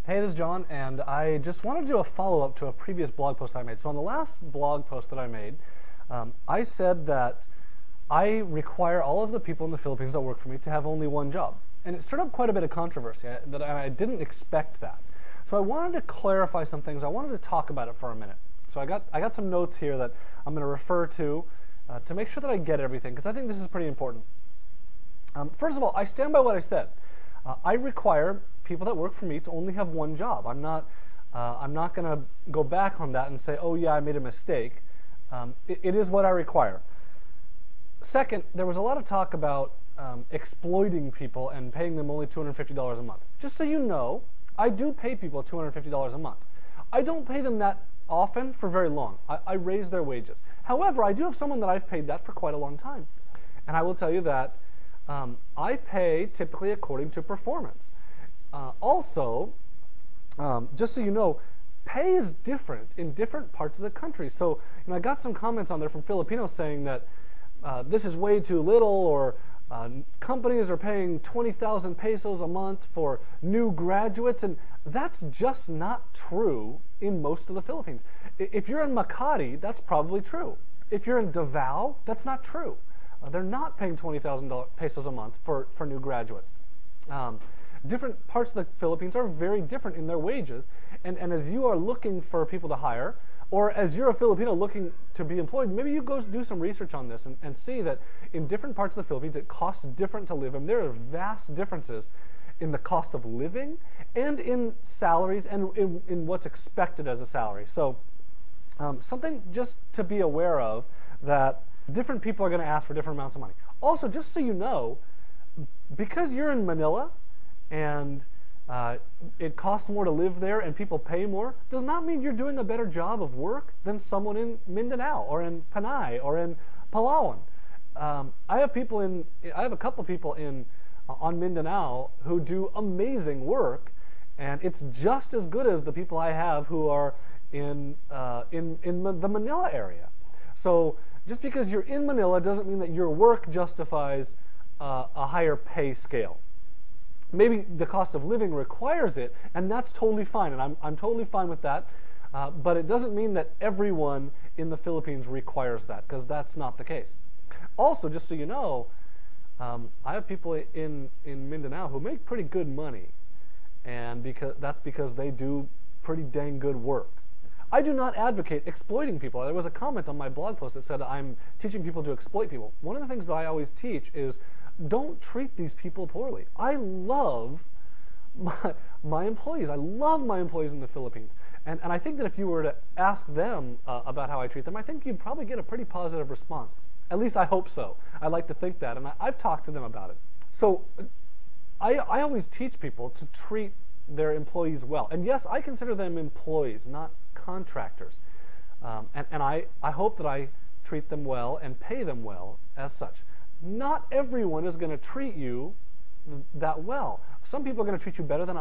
Hey, this is John, and I just wanted to do a follow-up to a previous blog post I made. So on the last blog post that I made, I said that I require all of the people in the Philippines that work for me to have only one job. And it stirred up quite a bit of controversy, and I didn't expect that. So I wanted to clarify some things. I wanted to talk about it for a minute. So I got some notes here that I'm going to refer to make sure that I get everything, because I think this is pretty important. First of all, I stand by what I said. I require people that work for me to only have one job. I'm not going to go back on that and say, oh yeah, I made a mistake. It is what I require. Second, there was a lot of talk about exploiting people and paying them only $250 a month. Just so you know, I do pay people $250 a month. I don't pay them that often for very long. I raise their wages. However, I do have someone that I've paid that for quite a long time. And I will tell you that I pay typically according to performance. Also, just so you know, pay is different in different parts of the country. So, I got some comments on there from Filipinos saying that this is way too little, or companies are paying 20,000 pesos a month for new graduates, and that's just not true in most of the Philippines. If you're in Makati, that's probably true. If you're in Davao, that's not true. They're not paying 20,000 pesos a month for new graduates. Different parts of the Philippines are very different in their wages, and as you are looking for people to hire, or as you're a Filipino looking to be employed, maybe you go do some research on this and see that in different parts of the Philippines it costs different to live, and there are vast differences in the cost of living and in salaries and in what's expected as a salary. So something just to be aware of, that different people are going to ask for different amounts of money. Also, just so you know, because you're in Manila and it costs more to live there and people pay more, does not mean you're doing a better job of work than someone in Mindanao or in Panay or in Palawan. I have a couple people on Mindanao who do amazing work, and it's just as good as the people I have who are in the Manila area. So just because you're in Manila doesn't mean that your work justifies a higher pay scale. Maybe the cost of living requires it, and that's totally fine, and I'm totally fine with that. But it doesn't mean that everyone in the Philippines requires that, because that's not the case. Also, just so you know, I have people in Mindanao who make pretty good money, and that's because they do pretty dang good work. I do not advocate exploiting people. There was a comment on my blog post that said I'm teaching people to exploit people. One of the things that I always teach is don't treat these people poorly. I love my employees. I love my employees in the Philippines. And I think that if you were to ask them about how I treat them, I think you'd probably get a pretty positive response. At least I hope so. I like to think that, and I've talked to them about it. So I always teach people to treat their employees well. And yes, I consider them employees, not contractors. And I hope that I treat them well and pay them well as such. Not everyone is going to treat you that well. Some people are going to treat you better than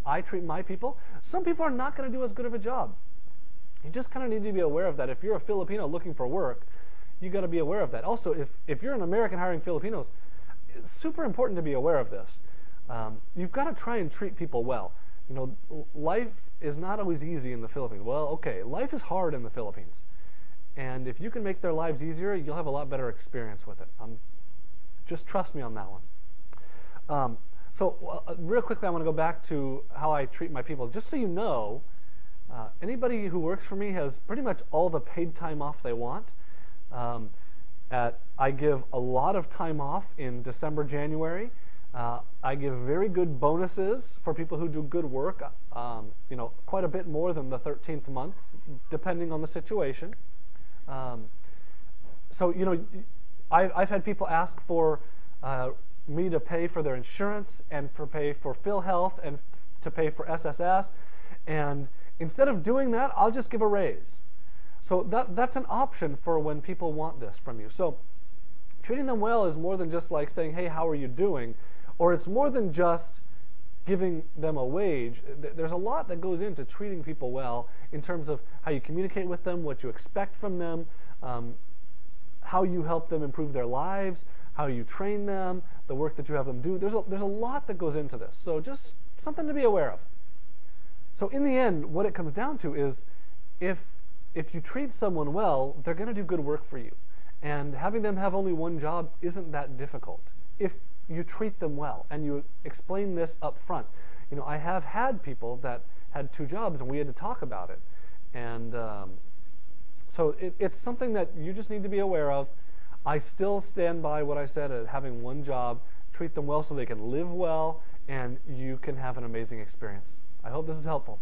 I treat my people. Some people are not going to do as good of a job. You just kind of need to be aware of that. If you're a Filipino looking for work, you got to be aware of that. Also, if you're an American hiring Filipinos, it's super important to be aware of this. You've got to try and treat people well. Life is not always easy in the Philippines. Well, okay, life is hard in the Philippines. And if you can make their lives easier, you'll have a lot better experience with it. Just trust me on that one. Real quickly, I want to go back to how I treat my people. Just so you know, anybody who works for me has pretty much all the paid time off they want. I give a lot of time off in December, January. I give very good bonuses for people who do good work, quite a bit more than the 13th month, depending on the situation. I've had people ask for me to pay for their insurance and for pay for PhilHealth and to pay for SSS, and instead of doing that, I'll just give a raise. So that's an option for when people want this from you. So treating them well is more than just like saying, hey, how are you doing? Or it's more than just giving them a wage. There's a lot that goes into treating people well in terms of how you communicate with them, what you expect from them, how you help them improve their lives, how you train them, the work that you have them do. There's a lot that goes into this. So just something to be aware of. So in the end, what it comes down to is if if you treat someone well, they're going to do good work for you. And having them have only one job isn't that difficult if you treat them well and you explain this up front. You know, I have had people that had two jobs and we had to talk about it. And so it's something that you just need to be aware of. I still stand by what I said at having one job, treat them well so they can live well, and you can have an amazing experience. I hope this is helpful.